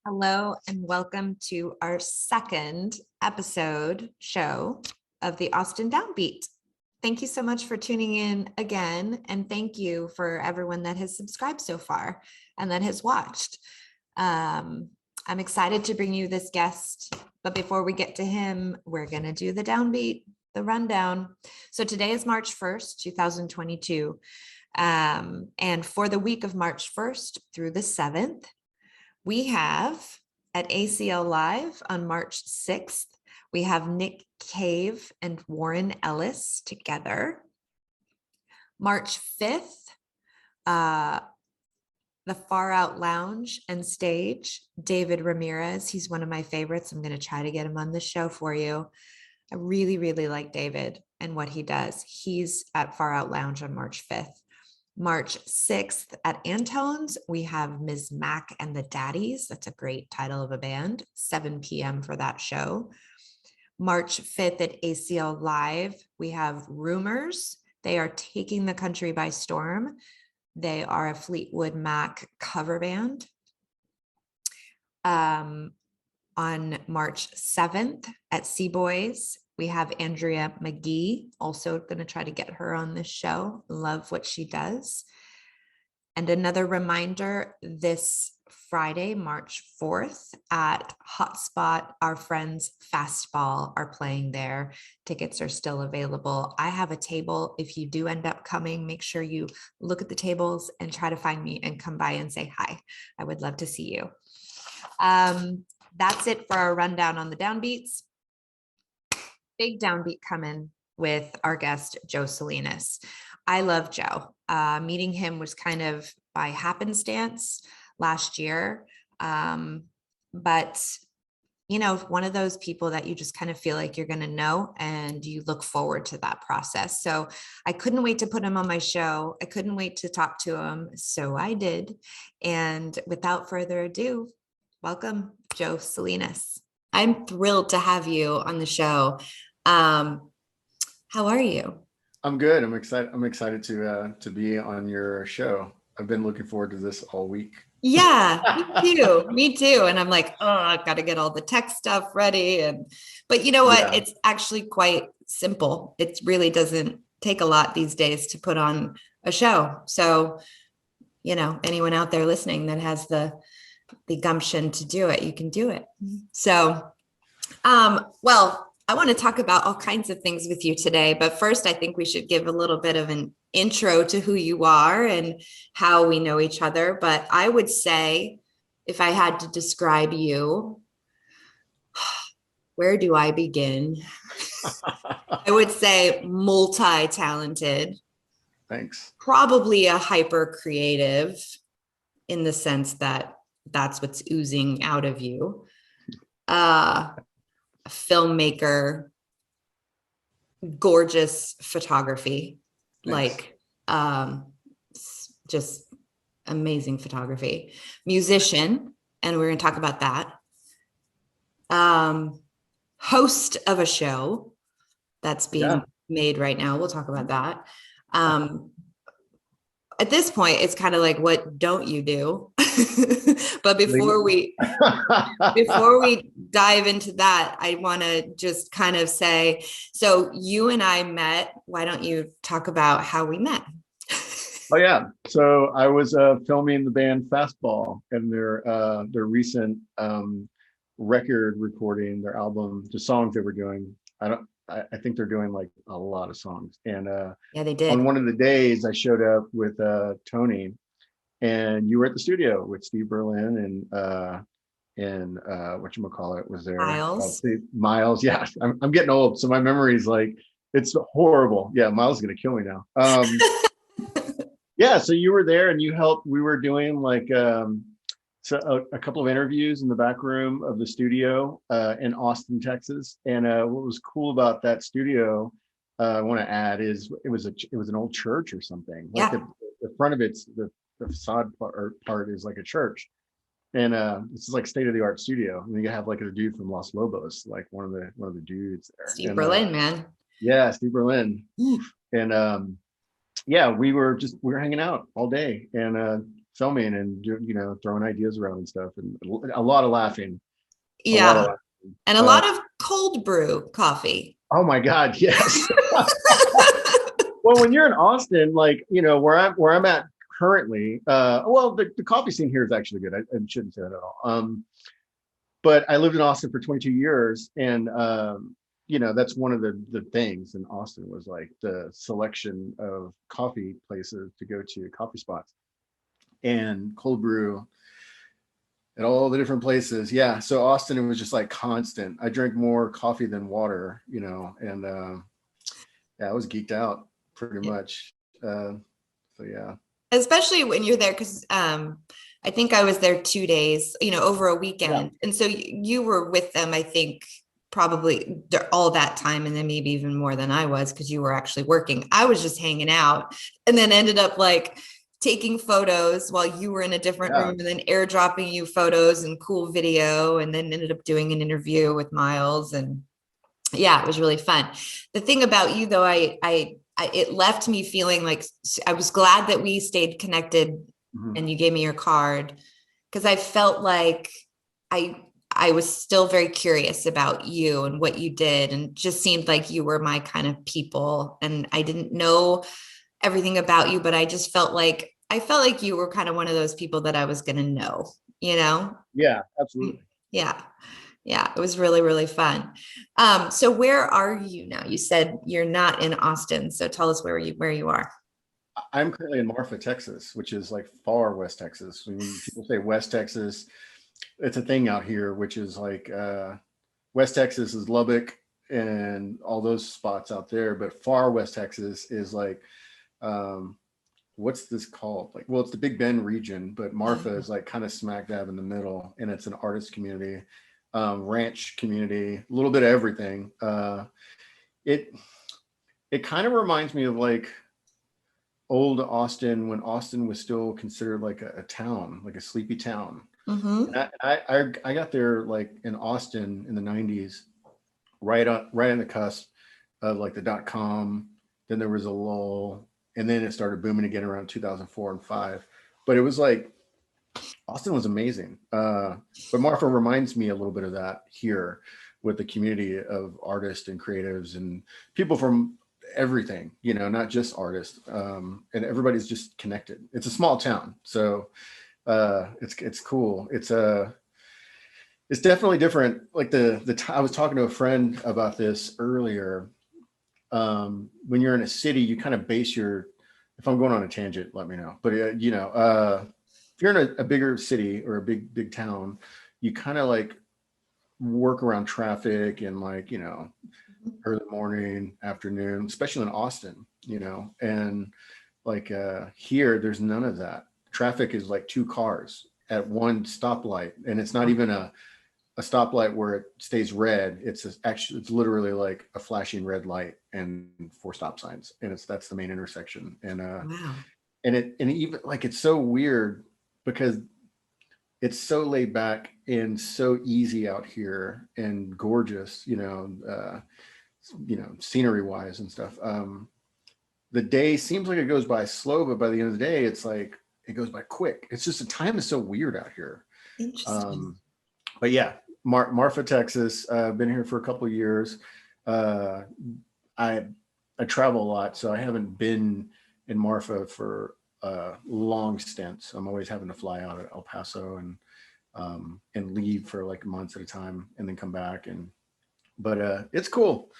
Hello and welcome to our second episode show of the Austin Downbeat. Thank you so much for tuning in again, and thank you for everyone that has subscribed so far and that has watched. I'm excited to bring you this guest, but before we get to him, we're going to do the Downbeat, the rundown. So today is March 1st, 2022, and for the week of March 1st through the 7th, we have at ACL Live on March 6th, we have Nick Cave and Warren Ellis together. March 5th, the Far Out Lounge and Stage, David Ramirez. He's one of my favorites. I'm going to try to get him on the show for you. I really, really like David and what he does. He's at Far Out Lounge on March 5th. March 6th at Antone's, we have Ms. Mac and the Daddies. That's a great title of a band, 7 p.m. for that show. March 5th at ACL Live, we have Rumors. They are taking the country by storm. They are a Fleetwood Mac cover band. On March 7th at Seaboys, we have Andrea McGee, also going to try to get her on this show. Love what she does. And another reminder, this Friday, March 4th at Hotspot, our friends Fastball are playing there. Tickets are still available. I have a table. If you do end up coming, make sure you look at the tables and try to find me and come by and say hi. I would love to see you. That's it for our rundown on the Downbeats. Big downbeat coming with our guest, Joe Salinas. I love Joe. Meeting him was kind of by happenstance last year. But, you know, one of those people that you just kind of feel like you're going to know and you look forward to that process. So I couldn't wait to put him on my show. I couldn't wait to talk to him. So I did. And without further ado, welcome, Joe Salinas. I'm thrilled to have you on the show. How are you? I'm good. I'm excited to be on your show. I've been looking forward to this all week. Yeah, me too. Me tue. And I'm like, oh, I've got to get all the tech stuff ready. But you know what? Yeah. It's actually quite simple. It really doesn't take a lot these days to put on a show. So, you know, anyone out there listening that has the gumption to do it, you can do it. So, well, I want to talk about all kinds of things with you today, but first I think we should give a little bit of an intro to who you are and how we know each other. But I would say, if I had to describe you, where do I begin? I would say multi-talented. Thanks. Probably a hyper creative in the sense that that's what's oozing out of you. A filmmaker, gorgeous photography. Thanks. Like just amazing photography. Musician, and we're going to talk about that. Host of a show that's being made right now. We'll talk about that. At this point, it's kind of like, what don't you do? But before we dive into that, I want to just kind of say, so you and I met. Why don't you talk about how we met? Oh yeah. So I was filming the band Fastball and their recent record recording, their album, the songs they were doing. I think they're doing like a lot of songs. And yeah, they did. On one of the days I showed up with Tony, and you were at the studio with Steve Berlin and whatchamacallit was there. Miles. Yeah, I'm getting old, so my memory is like, it's horrible. Yeah, Miles is gonna kill me now. Yeah, so you were there and you helped. We were doing like so a couple of interviews in the back room of the studio in Austin, Texas. And what was cool about that studio, I want to add, is it was an old church or something. Like the front of it's the facade part is like a church, and this is like state of the art studio. And you have like a dude from Los Lobos, like one of the dudes there. Steve Berlin, man. Yeah, Steve Berlin. And yeah, we were hanging out all day, and filming and throwing ideas around and stuff, and a lot of laughing. A lot of Yeah. laughing. And a lot of cold brew coffee. Oh my God, yes. Well, when you're in Austin, like, where I'm at currently, well, the coffee scene here is actually good. I shouldn't say that at all. But I lived in Austin for 22 years, and that's one of the things in Austin was like the selection of coffee places to go to, coffee spots, and cold brew at all the different places. Yeah, so Austin, it was just like constant. I drank more coffee than water, and yeah, I was geeked out pretty much. So yeah. Especially when you're there, because I think I was there 2 days, over a Yeah. weekend. And so you were with them, I think, probably all that time, and then maybe even more than I was, because you were actually working. I was just hanging out, and then ended up like taking photos while you were in a different room, Yeah. and then airdropping you photos and cool video, and then ended up doing an interview with Miles. And yeah, it was really fun. The thing about you though, it left me feeling like I was glad that we stayed connected, Mhm. and you gave me your card, because I felt like I was still very curious about you and what you did, and just seemed like you were my kind of people. And I didn't know everything about you, but I felt like you were kind of one of those people that I was going to know, you know? Yeah, absolutely. Yeah. Yeah, it was really, really fun. So where are you now? You said you're not in Austin. So tell us where you are. I'm currently in Marfa, Texas, which is like far West Texas. When people say West Texas, it's a thing out here, which is like West Texas is Lubbock and all those spots out there, but far West Texas is like um, what's this called? Like, well, it's the Big Bend region, but Marfa is like kind of smack dab in the middle, and it's an artist community, ranch community, a little bit of everything. It it kind of reminds me of like old Austin, when Austin was still considered like a town, like a sleepy town. Mm-hmm. And I got there like in Austin in the 90s, right on the cusp of like the .com. Then there was a lull, and then it started booming again around 2004 and 5. But it was like Austin was amazing. But Marfa reminds me a little bit of that here, with the community of artists and creatives and people from everything, not just artists. And everybody's just connected. It's a small town, so it's cool. It's definitely different. Like I was talking to a friend about this earlier. When you're in a city, you kind of base your. If I'm going on a tangent, let me know. But if you're in a bigger city or a big town, you kind of like work around traffic and like early morning, afternoon, especially in Austin, and like here, there's none of that. Traffic is like two cars at one stoplight, and it's not even a stoplight where it stays red. It's literally like a flashing red light and four stop signs, and that's the main intersection. And Wow. and even like it's so weird because it's so laid back and so easy out here and gorgeous, scenery wise and stuff. The day seems like it goes by slow, but by the end of the day, it's like it goes by quick. It's just the time is so weird out here. Interesting. But yeah, Marfa, Texas. I've been here for a couple of years. Uh, I I travel a lot, so I haven't been in Marfa for long stints. I'm always having to fly out at El Paso and leave for like months at a time, and then come back. But it's cool.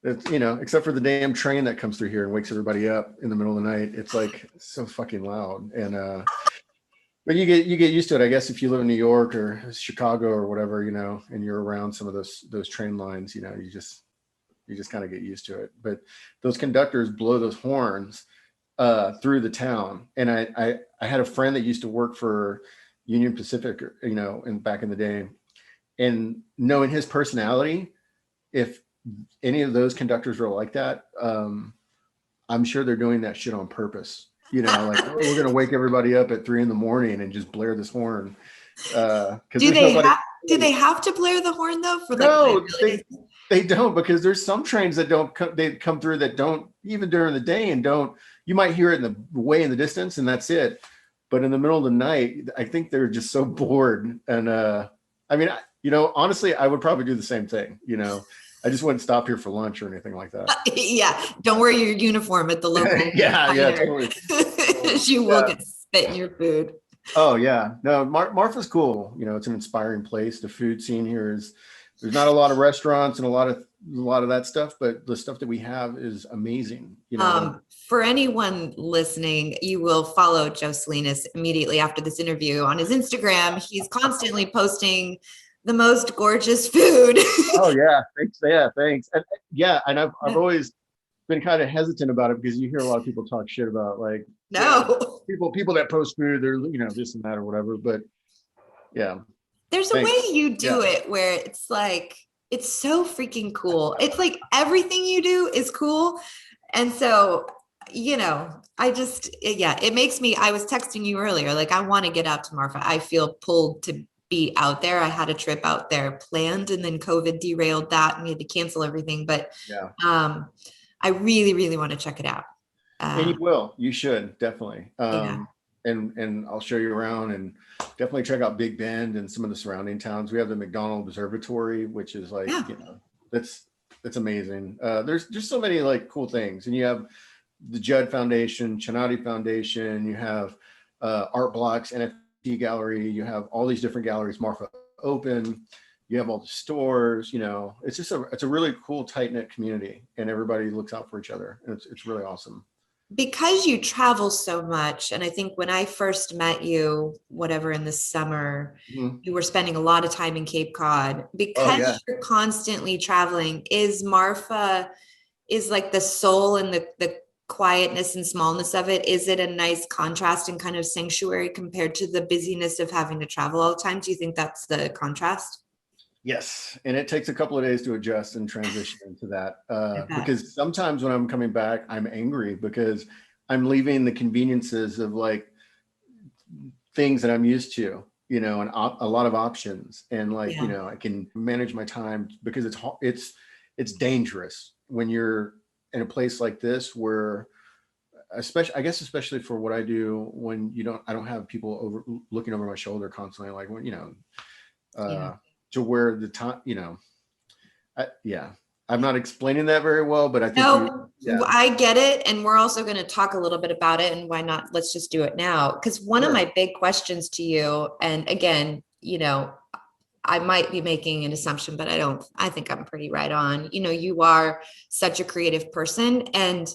It's, except for the damn train that comes through here and wakes everybody up in the middle of the night. It's like so fucking loud. And but you get used to it, I guess, if you live in New York or Chicago or whatever, and you're around some of those train lines, you just kind of get used to it. But those conductors blow those horns through the town. And I had a friend that used to work for Union Pacific, and back in the day, and knowing his personality, if any of those conductors were like that, I'm sure they're doing that shit on purpose. Like, oh, we're gonna wake everybody up at 3 a.m. and just blare this horn. Because Do there's they nobody. have do they have to blare the horn though for like No, liability? they don't, because there's some trains that don't come, they come through that don't even during the day, and don't. You might hear it in the way in the distance, and that's it. but in the middle of the night, I think they're just so bored. And I mean, honestly, I would probably do the same thing. I just wouldn't stop here for lunch or anything like that. Yeah, don't wear your uniform at the local yeah, totally. You will get spit in your food. Oh yeah, no, Marfa's cool. It's an inspiring place. The food scene here there's not a lot of restaurants and a lot of that stuff, but the stuff that we have is amazing. For anyone listening, you will follow Joe Salinas immediately after this interview on his Instagram. He's constantly posting the most gorgeous food. Oh yeah, thanks. Yeah, thanks. And I've always been kind of hesitant about it because you hear a lot of people talk shit about like people that post food, they're this and that or whatever. But yeah, there's a way you do it where it's like it's so freaking cool. It's like everything you do is cool, and so it makes me. I was texting you earlier, like I want to get out to Marfa. I feel pulled to be out there. I had a trip out there planned, and then COVID derailed that, and we had to cancel everything. But I really, really want to check it out. And you will. You should definitely. And I'll show you around, and definitely check out Big Bend and some of the surrounding towns. We have the McDonald Observatory, which is like that's amazing. There's just so many like cool things, and you have the Judd Foundation, Chinati Foundation. You have Art Blocks, NFT Gallery. You have all these different galleries. Marfa Open. You have all the stores. It's just it's a really cool, tight knit community, and everybody looks out for each other. And it's really awesome. Because you travel so much, and I think when I first met you, whatever in the summer, you were spending a lot of time in Cape Cod. Because you're constantly traveling, is Marfa is like the soul and the quietness and smallness of it? Is it a nice contrast and kind of sanctuary compared to the busyness of having to travel all the time? Do you think that's the contrast? Yes, and it takes a couple of days to adjust and transition into that because sometimes when I'm coming back, I'm angry because I'm leaving the conveniences of like things that I'm used to, and a lot of options, and like I can manage my time because it's dangerous when you're in a place like this where, especially for what I do, when I don't have people looking over my shoulder constantly, like when to where the time, I'm not explaining that very well, but I think I get it. And we're also going to talk a little bit about it, and why not? Let's just do it now. Because one of my big questions to you, and again, I might be making an assumption, but I think I'm pretty right on. You are such a creative person, and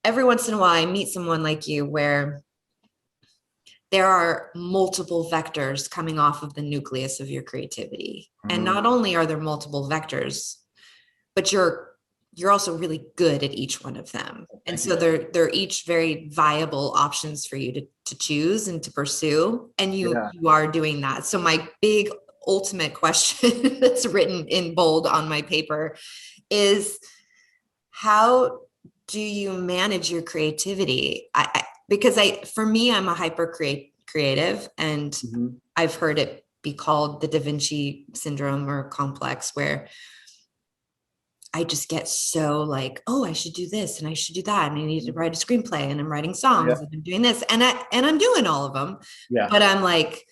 every once in a while I meet someone like you where there are multiple vectors coming off of the nucleus of your creativity. And not only are there multiple vectors, but you're also really good at each one of them. And so they're each very viable options for you to choose and to pursue. And you are doing that. So my big ultimate question that's written in bold on my paper is, how do you manage your creativity? Because for me, I'm a hyper creative, and I've heard it be called the Da Vinci syndrome or complex, where I just get so like, oh, I should do this and I should do that, and I need to write a screenplay, and I'm writing songs and I'm doing this, and I'm doing all of them. But I'm like,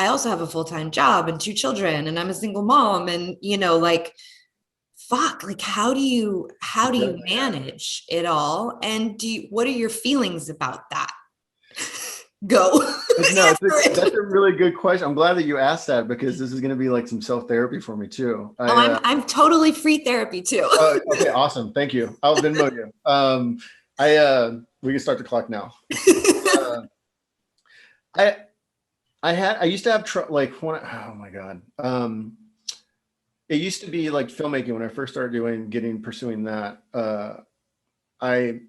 I also have a full-time job and 2 children, and I'm a single mom, and like, fuck, like how do you manage it all? And what are your feelings about that? Go. No, that's a really good question. I'm glad that you asked that, because this is going to be like some self-therapy for me too. I'm totally free therapy too. Okay, awesome. Thank you. I'll Venmo you. We can start the clock now. I used to have oh my God. It used to be like filmmaking when I first started pursuing that. I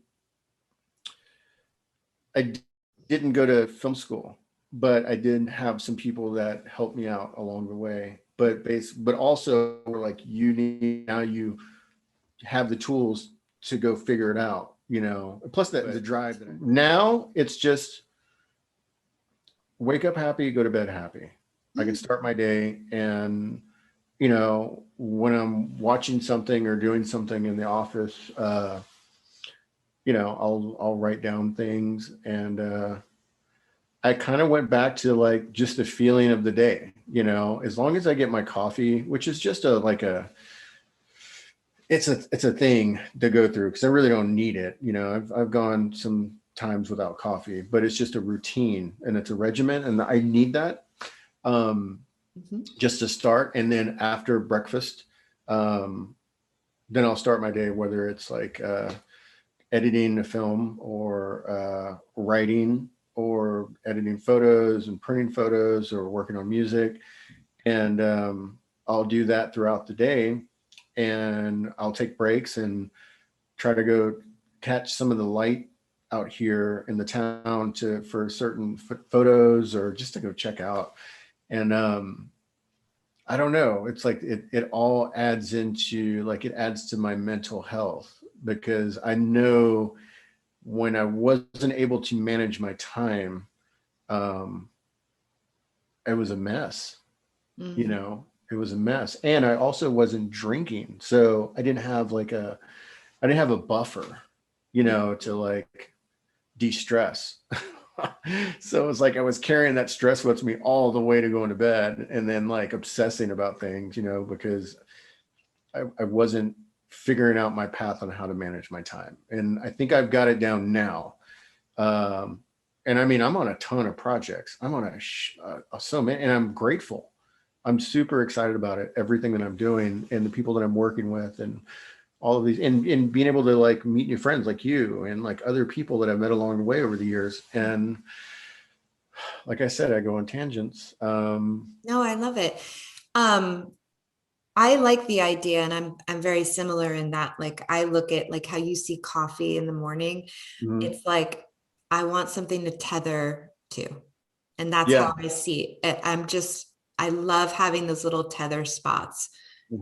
didn't go to film school, but I did have some people that helped me out along the way. But also we're like, you have the tools to go figure it out, plus the drive. Now it's just wake up happy, go to bed happy. I can start my day, and when I'm watching something or doing something in the office, I'll write down things, and I kind of went back to like just the feeling of the day, you know, as long as I get my coffee, which is just it's a thing to go through because I really don't need it. You know, I've gone some times without coffee, but it's just a routine and it's a regimen, and I need that just to start. And then after breakfast, then I'll start my day, whether it's like editing a film or writing or editing photos and printing photos or working on music. And I'll do that throughout the day, and I'll take breaks and try to go catch some of the light out here in the town for certain photos or just to go check out. And I don't know, it's like it all adds into like it adds to my mental health, because I know when I wasn't able to manage my time, it was a mess. You know, it was a mess. And I also wasn't drinking. So I didn't have a buffer, you know, to like de-stress. So it was like I was carrying that stress with me all the way to going to bed, and then like obsessing about things, you know, because I wasn't figuring out my path on how to manage my time. And I think I've got it down now. And I mean, I'm on a ton of projects. I'm on so many, and I'm grateful. I'm super excited about it, everything that I'm doing and the people that I'm working with and all of these, and being able to like meet new friends like you and like other people that I've met along the way over the years. And like I said, I go on tangents. No, I love it. I like the idea, and I'm very similar in that, like, I look at like how you see coffee in the morning. It's like I want something to tether to. And that's Yeah. how I see it. I love having those little tether spots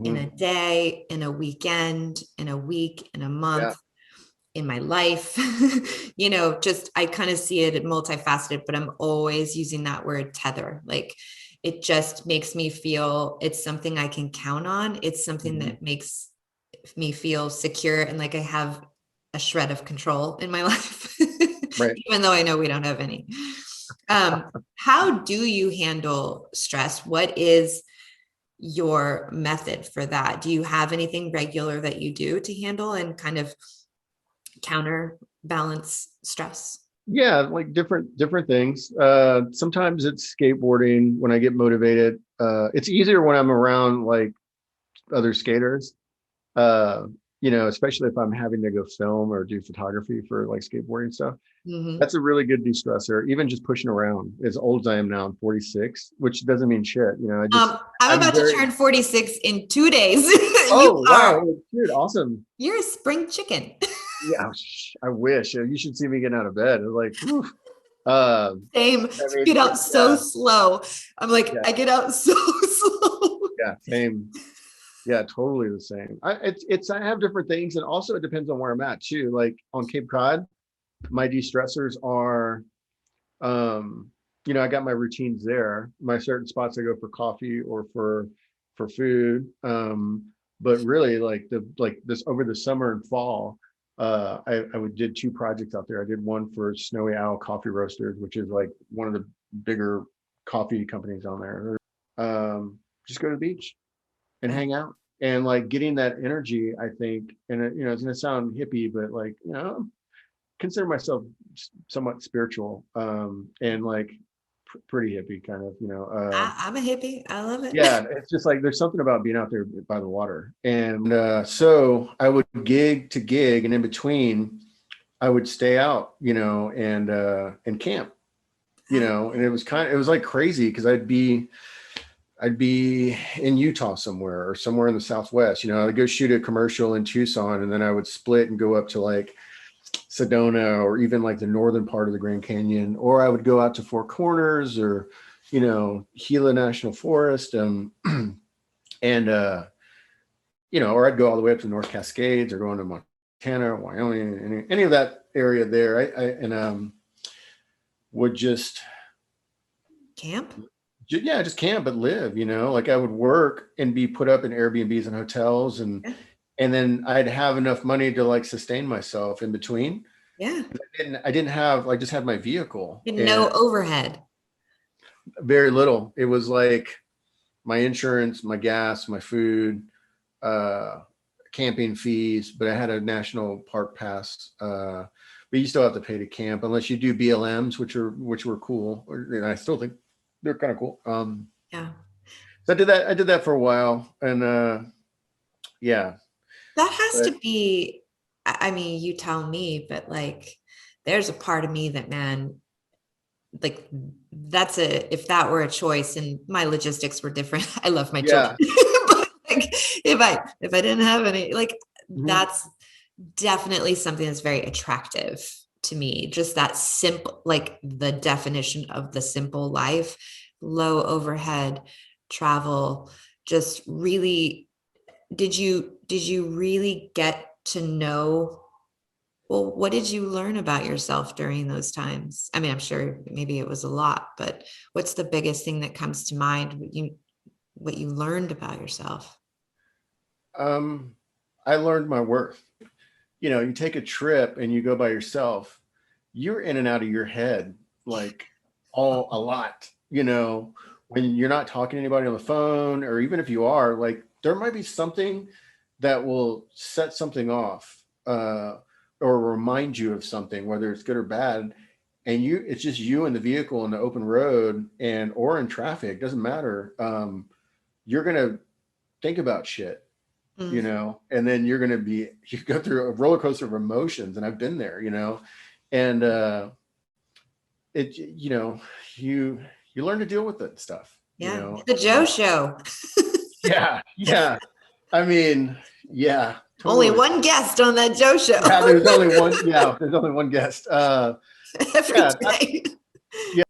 in a day, in a weekend, in a week, in a month, in my life. You know, just I kind of see it multifaceted, but I'm always using that word tether. Like, it just makes me feel it's something I can count on. It's something that makes me feel secure and like I have a shred of control in my life, Right. even though I know we don't have any. How do you handle stress? What is your method for that? Do you have anything regular that you do to handle and kind of counterbalance stress? Yeah, like different things. Sometimes it's skateboarding when I get motivated. It's easier when I'm around like other skaters. Uh, you know, especially if I'm having to go film or do photography for like skateboarding stuff. That's a really good de-stressor. Even just pushing around. As old as I am now, I'm 46, which doesn't mean shit. You know, I'm I'm about to very. turn 46 in 2 days. Oh wow, dude, awesome. You're a spring chicken. Yeah, I wish. You should see me getting out of bed. It's like, whew. Same. I mean, Get out so slow. I'm like, yeah, I get out so slow. yeah, same. Yeah, totally the same. I have different things, and also it depends on where I'm at too. Like on Cape Cod, my de-stressors are, you know, I got my routines there. My certain spots I go for coffee or for food. But really, like this over the summer and fall, I did two projects out there. I did one for Snowy Owl Coffee Roasters, which is like one of the bigger coffee companies on there. Just go to the beach and hang out, and like getting that energy, I think. And you know, it's gonna sound hippie, but like, you know, consider myself somewhat spiritual, and like pretty hippie kind of, you know. I'm a hippie. I love it. Yeah, it's just like there's something about being out there by the water. And so I would gig to gig, and in between I would stay out, you know, and camp, you know. And it was like crazy because I'd be in Utah somewhere or somewhere in the Southwest, you know. I'd go shoot a commercial in Tucson, and then I would split and go up to like Sedona or even like the northern part of the Grand Canyon, or I would go out to Four Corners or, you know, Gila National Forest, and you know, or I'd go all the way up to North Cascades or going to Montana, Wyoming, any of that area there. I would just Camp? yeah, just camp but live, you know. Like I would work and be put up in Airbnbs and hotels, and then I'd have enough money to like sustain myself in between. Yeah. I didn't have, I just had my vehicle No and overhead. very little. It was like my insurance, my gas, my food, uh, camping fees, but I had a national park pass. But you still have to pay to camp unless you do BLMs, which were cool. And I still think they're kind of cool. Yeah. So I did that for a while, and yeah. That has But to be, I mean, you tell me, but like, there's a part of me that, man, like if that were a choice and my logistics were different, I love my children. yeah. But like, if I didn't have any, like, Mhm. that's definitely something that's very attractive to me. Just that simple, like the definition of the simple life, low overhead travel, just really, did you really get to know, well, what did you learn about yourself during those times? I mean, I'm sure maybe it was a lot, but what's the biggest thing that comes to mind, what you learned about yourself? Um, I learned my worth. You know, you take a trip and you go by yourself, you're in and out of your head like all a lot, you know, when you're not talking to anybody on the phone, or even if you are, like there might be something that will set something off, or remind you of something, whether it's good or bad. And it's just you in the vehicle in the open road and or in traffic, doesn't matter. You're gonna think about shit, you Mm, know, and then you go through a roller coaster of emotions, and I've been there, you know, and you know, you you learn to deal with that stuff, you yeah, know. the Joe Show. Yeah, yeah. I mean, yeah, Only totally. one guest on that Joe Show. Yeah, there's only one. Yeah, there's only one guest. Every Yeah, day. yeah,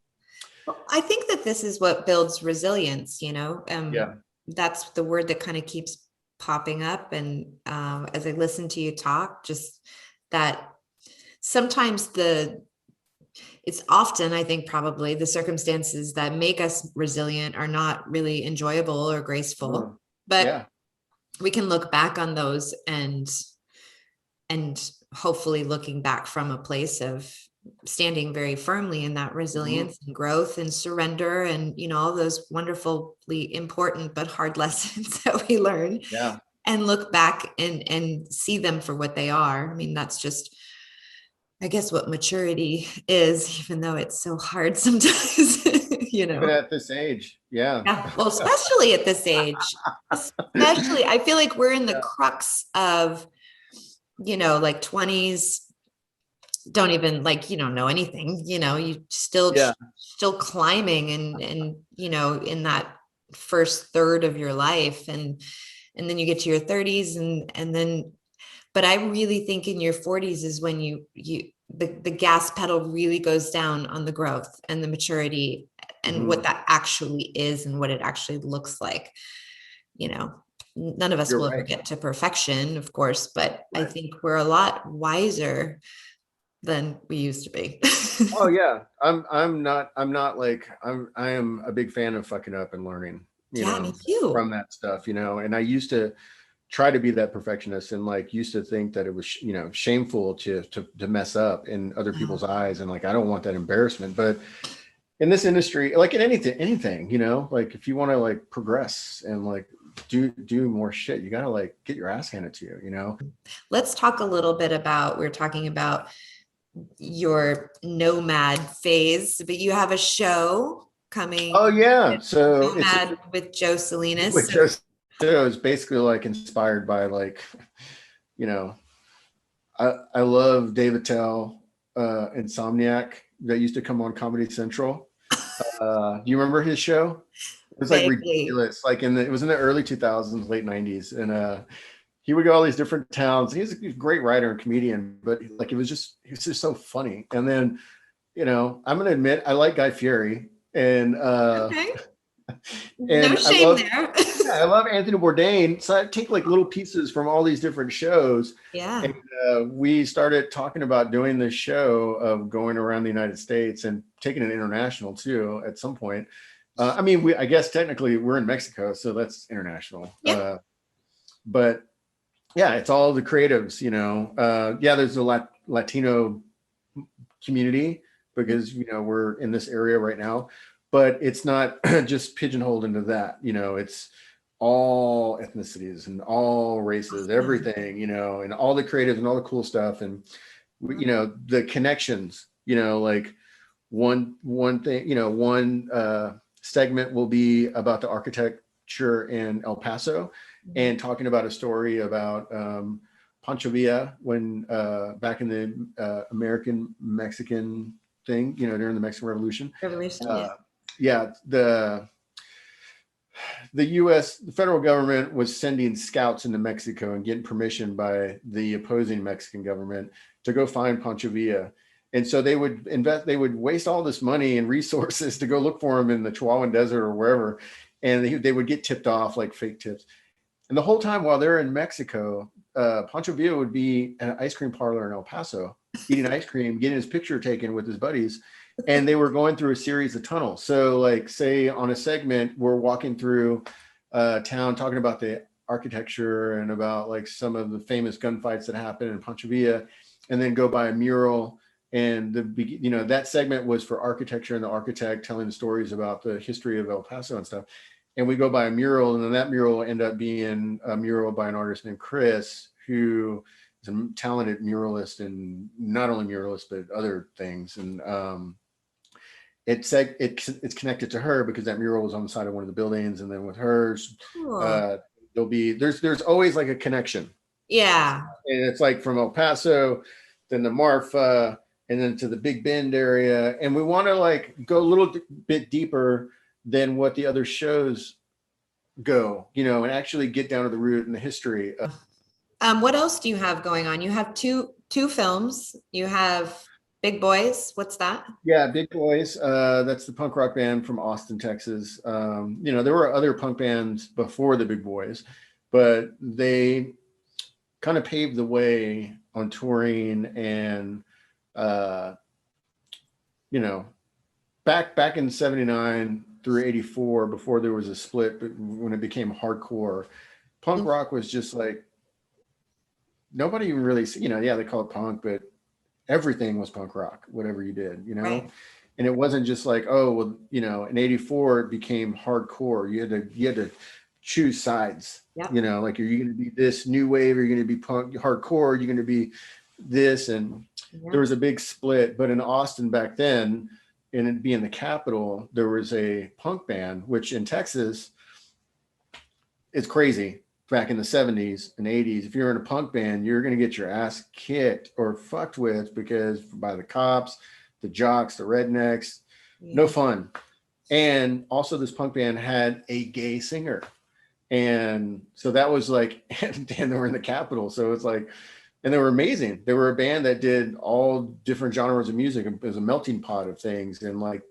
Well, I think that this is what builds resilience, yeah. that's the word that kind of keeps popping up. And as I listen to you talk, just that sometimes it's often, I think, probably the circumstances that make us resilient are not really enjoyable or Uh, graceful, but yeah. we can look back on those and hopefully looking back from a place of standing very firmly in that Mhm. resilience and growth and surrender and all those wonderfully important but hard lessons that we learn, Yeah. and look back and see them for what they are. I mean, that's just, I guess, what maturity is, even though it's so hard sometimes. Even at this age. Yeah. Yeah, well, especially at this age, especially, I feel like we're in the Yeah. crux of, like 20s, don't even, like, you don't know anything, you Yeah. still climbing and in that first third of your life, and then you get to your 30s, and then, but I really think in your 40s is when the gas pedal really goes down on the growth and the maturity and what Mhm. that actually is and what it actually looks like. you know None of us You're will ever right. get to perfection, of course, but I Right. think we're a lot wiser than we used to be. Oh yeah. I am a big fan of fucking up and learning, you Yeah, me know, from too. that stuff, you know. And I used to try to be that perfectionist, and like used to think that it was, you know, shameful to mess up in other Yeah. people's eyes, and like I don't want that embarrassment. But in this industry, like in anything, you know, like if you want to like progress and like do more shit, you gotta like get your ass handed to you, you know. Let's talk a little bit about, we're talking about your Nomad phase, but you have a show coming, Oh yeah, so it's Nomad with Joe Salinas. with just so it's basically like inspired by like, you know, I love David Tell, Insomniac, that used to come on Comedy Central. Do you remember his show? It was like Vaguely. ridiculous. Like it was in the early 2000s, late 90s, and he would go all these different towns. He's a great writer and comedian, but like he was just so funny. And then, you know, I'm gonna admit I like Guy Fieri, and Okay. No and shame there. I love Anthony Bourdain. So I take like little pieces from all these different shows, and Yeah. we started talking about doing this show of going around the United States and taking it international too at some point. I mean, I guess technically we're in Mexico, so that's international. Yeah. But yeah, it's all the creatives, you know. Yeah, there's a Latino community because, you know, we're in this area right now, but it's not just pigeonholed into that, you know, it's all ethnicities and all races, everything, you know, and all the creatives and all the cool stuff. And, you know, the connections, you know, like one thing, you know, one segment will be about the architecture in El Paso and talking about a story about Pancho Villa when back in the American Mexican thing, you know, during the Mexican Revolution. Yeah, the U.S. the federal government was sending scouts into Mexico and getting permission by the opposing Mexican government to go find Pancho Villa. And so they would waste all this money and resources to go look for him in the Chihuahuan Desert or wherever. And they would get tipped off, like fake tips. And the whole time while they're in Mexico, Pancho Villa would be at an ice cream parlor in El Paso, eating ice cream, getting his picture taken with his buddies. And they were going through a series of tunnels. So like, say on a segment, we're walking through town, talking about the architecture and about like some of the famous gunfights that happened in Pancho Villa, and then go by a mural. And you know, that segment was for architecture and the architect telling the stories about the history of El Paso and stuff. And we go by a mural, and then that mural will end up being a mural by an artist named Chris, who is a talented muralist, and not only muralist, but other things. And it's connected to her because that mural was on the side of one of the buildings, and then with hers, there's always like a connection. Yeah. And it's like from El Paso, then the Marfa, and then to the Big Bend area. And we want to like go a little bit deeper than what the other shows go, you know, and actually get down to the root and the history. What else do you have going on? You have two films. You have Big Boys. What's that? Yeah, Big Boys. That's the punk rock band from Austin, Texas. You know, there were other punk bands before the Big Boys, but they kind of paved the way on touring and, you know, back in 79 through 84, before there was a split, but when it became hardcore, punk rock was just like, nobody even really, you know, yeah, they call it punk, but everything was punk rock, whatever you did, you know? Right. And it wasn't just like, oh, well, you know, in 84, it became hardcore. You had to choose sides, you know, like, are you going to be this new wave? Or are you going to be punk hardcore? Are you going to be this? And there was a big split. But in Austin back then, and it being the capital, there was a punk band, which in Texas, it's crazy. Back in the 70s and 80s, if you're in a punk band, you're going to get your ass kicked or fucked with because by the cops, the jocks, the rednecks, no fun. And also this punk band had a gay singer. And so that was like, and they were in the capital. So it's like, and they were amazing. They were a band that did all different genres of music. It was a melting pot of things, and like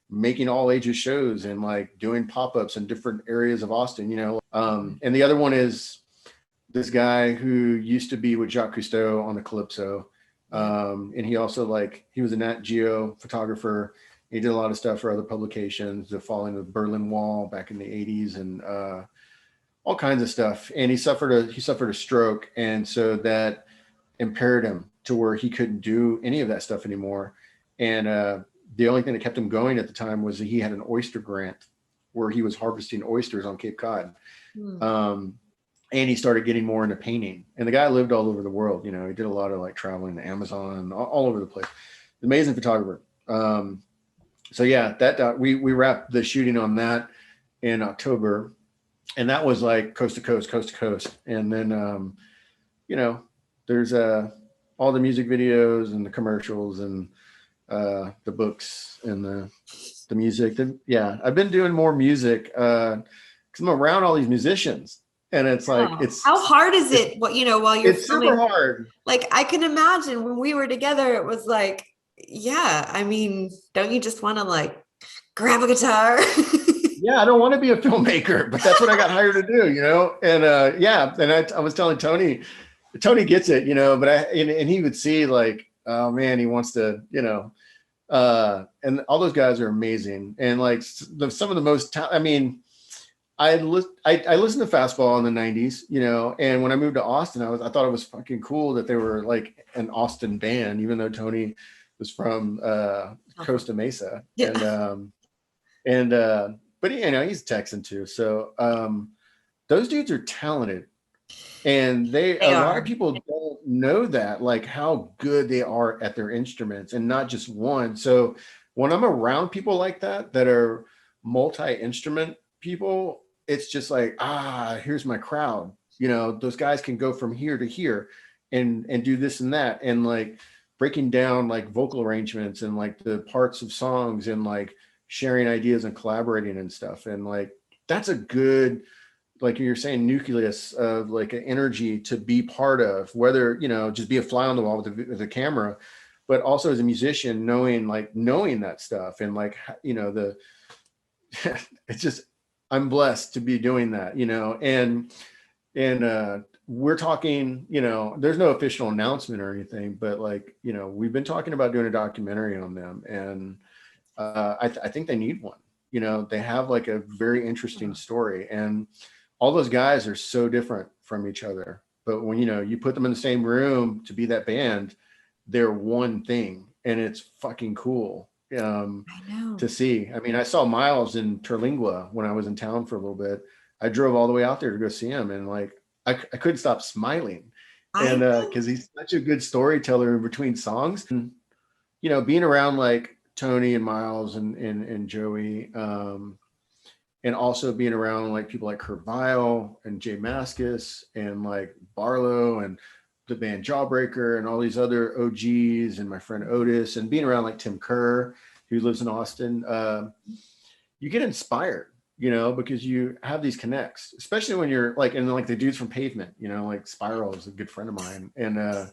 making all ages shows and like doing pop-ups in different areas of Austin, you know. And the other one is this guy who used to be with Jacques Cousteau on the Calypso. And he also he was a Nat Geo photographer. He did a lot of stuff for other publications, the falling of the Berlin Wall back in the 80s and all kinds of stuff. And he suffered a stroke. And so that impaired him to where he couldn't do any of that stuff anymore. And the only thing that kept him going at the time was that he had an oyster grant where he was harvesting oysters on Cape Cod. And he started getting more into painting. And the guy lived all over the world. You know, he did a lot of like traveling to Amazon, all over the place. Amazing photographer. So yeah, that we wrapped the shooting on that in October. And that was like coast to coast. And then, you know, there's all the music videos and the commercials and the books and the music. Yeah, I've been doing more music because I'm around all these musicians. And it's like, how hard is it? What, you know, while you're it's filming, super hard. Like, I can imagine when we were together, it was like, yeah, I mean, don't you just want to like grab a guitar? Yeah, I don't want to be a filmmaker, but that's what I got hired to do, you know? And yeah, and I was telling Tony gets it, you know, but and he would see like, oh man, he wants to, you know, and all those guys are amazing. And like some of the most, I mean, I listened to Fastball in the 90s, you know, and when I moved to Austin, I thought it was fucking cool that they were like an Austin band, even though Tony was from Costa Mesa. Yeah. But you know, he's Texan too. So those dudes are talented. And They a lot of are. people don't know that, like how good they are at their instruments and not just one. So when I'm around people like that are multi-instrument people, it's just like, here's my crowd. You know, those guys can go from here to here and do this and that. And like breaking down like vocal arrangements and like the parts of songs and like sharing ideas and collaborating and stuff. And like that's a good, like you're saying, nucleus of like an energy to be part of, whether, you know, just be a fly on the wall with the camera, but also as a musician, knowing that stuff. And like, you know, it's just, I'm blessed to be doing that, you know, and we're talking, you know, there's no official announcement or anything, but like, you know, we've been talking about doing a documentary on them. And I think they need one. You know, they have like a very interesting story, and all those guys are so different from each other. But when, you know, you put them in the same room to be that band, they're one thing, and it's fucking cool to see. I mean, I saw Miles in Terlingua when I was in town for a little bit. I drove all the way out there to go see him, and like I couldn't stop smiling, and because he's such a good storyteller in between songs. And, you know, being around like Tony and Miles and Joey, and also being around like people like Kurt Vile and Jay Mascis and like Barlow and the band Jawbreaker and all these other OGs and my friend Otis, and being around like Tim Kerr, who lives in Austin, you get inspired, you know, because you have these connects, especially when you're like, and like the dudes from Pavement, you know, like Spiral is a good friend of mine. And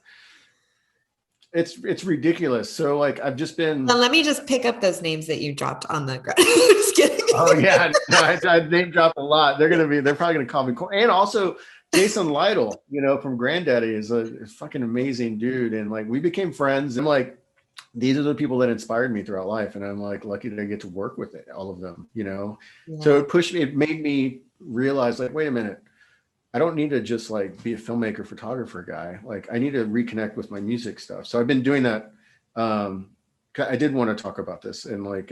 it's ridiculous. So like I've just been. Well, let me just pick up those names that you dropped on the ground. Just kidding. Oh yeah, no, I name dropped a lot. They're probably gonna call me cool. And also Jason Lytle, you know, from Granddaddy is a fucking amazing dude. And like we became friends. And like these are the people that inspired me throughout life. And I'm like lucky that I get to work with all of them, you know. Yeah. So it made me realize like, wait a minute. I don't need to just like be a filmmaker, photographer guy. Like I need to reconnect with my music stuff. So I've been doing that. I did want to talk about this, and like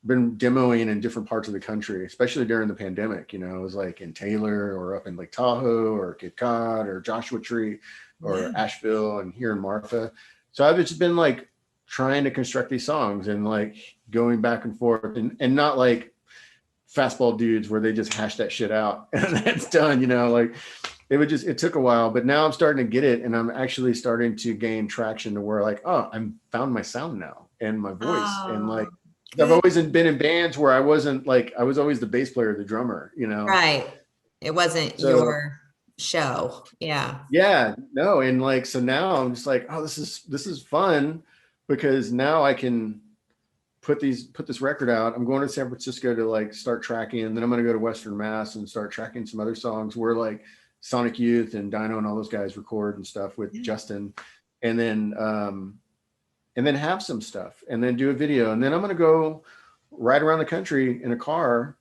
been demoing in different parts of the country, especially during the pandemic. You know, it was like in Taylor or up in Lake Tahoe or Cape Cod or Joshua Tree or Asheville and here in Marfa. So I've just been like trying to construct these songs and like going back and forth and not like Fastball dudes where they just hash that shit out and that's done, you know, like it took a while, but now I'm starting to get it, and I'm actually starting to gain traction to where like, oh, I'm found my sound now and my voice. And like I've always been in bands where I was always the bass player, the drummer, you know. Right. It wasn't your show. Yeah, no. And like, so now I'm just like, oh, this is fun, because now I can put this record out. I'm going to San Francisco to like start tracking, and then I'm going to go to Western Mass and start tracking some other songs where like Sonic Youth and Dino and all those guys record and stuff with Justin, and then have some stuff, and then do a video, and then I'm going to go ride around the country in a car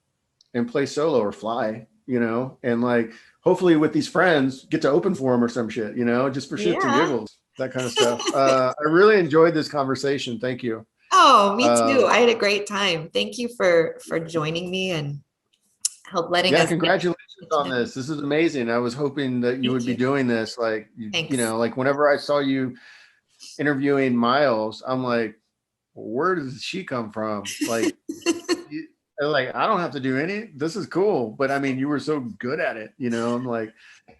and play solo or fly, you know, and like hopefully with these friends get to open for them or some shit, you know, just for shits and giggles, that kind of stuff. I really enjoyed this conversation. Thank you. Oh, me too. I had a great time. Thank you for joining me and letting us. Congratulations on this. This is amazing. I was hoping that you would be doing this. Like, you know, like whenever I saw you interviewing Miles, I'm like, where does she come from? Like, like I don't have to do any. This is cool, but I mean, you were so good at it, you know. I'm like,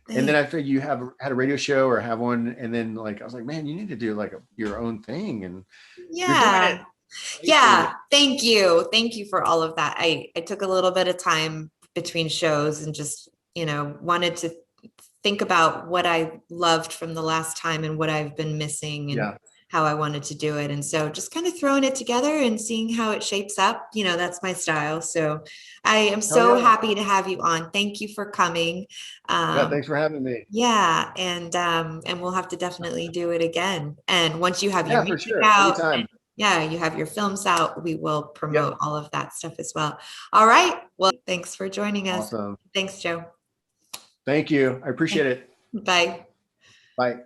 and then I figured you had a radio show or have one, and then like I was like, man, you need to do like your own thing, and you're doing it. Thank you for all of that. I took a little bit of time between shows and just, you know, wanted to think about what I loved from the last time and what I've been missing and how I wanted to do it. And so just kind of throwing it together and seeing how it shapes up, you know, that's my style. So I am so happy to have you on. Thank you for coming. Thanks for having me. And we'll have to definitely do it again. And once you have your music out, you have your films out, we will promote all of that stuff as well. All right. Well, Well, thanks for joining us. Awesome. Thanks, Joe. Thank you. I appreciate it. Bye. Bye.